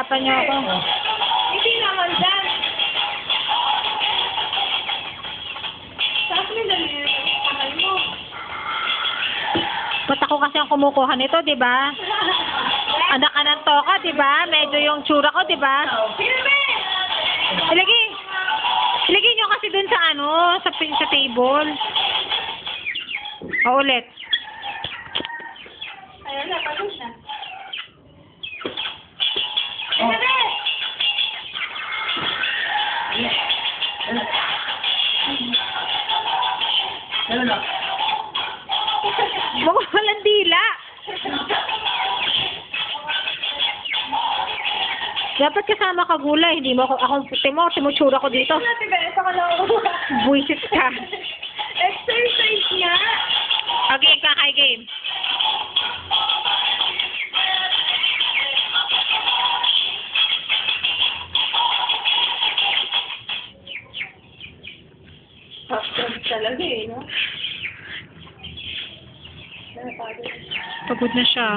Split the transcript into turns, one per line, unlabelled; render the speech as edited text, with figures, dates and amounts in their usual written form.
Pinahirapan niyo ako.
Hindi naman dyan. Saan mo dali yung kamay mo?
Ba't ako kasi ang kumukuha nito, di ba? Anak ka ng toka, di ba? Medyo yung tsura ko, di ba?
Silbi!
Ilagay niyo kasi dun sa sa table. O, ulit.
Ayun na, pagod na. Silbi!
Mga walang dila. Dapat kasama ka gulay, hindi mo ako timutsura ko dito.
Natin ba? Ito ka lang.
Buisit ka.
Exercise nga.
Okay, kakay game.
Talaga eh, no?
Pagod na siya.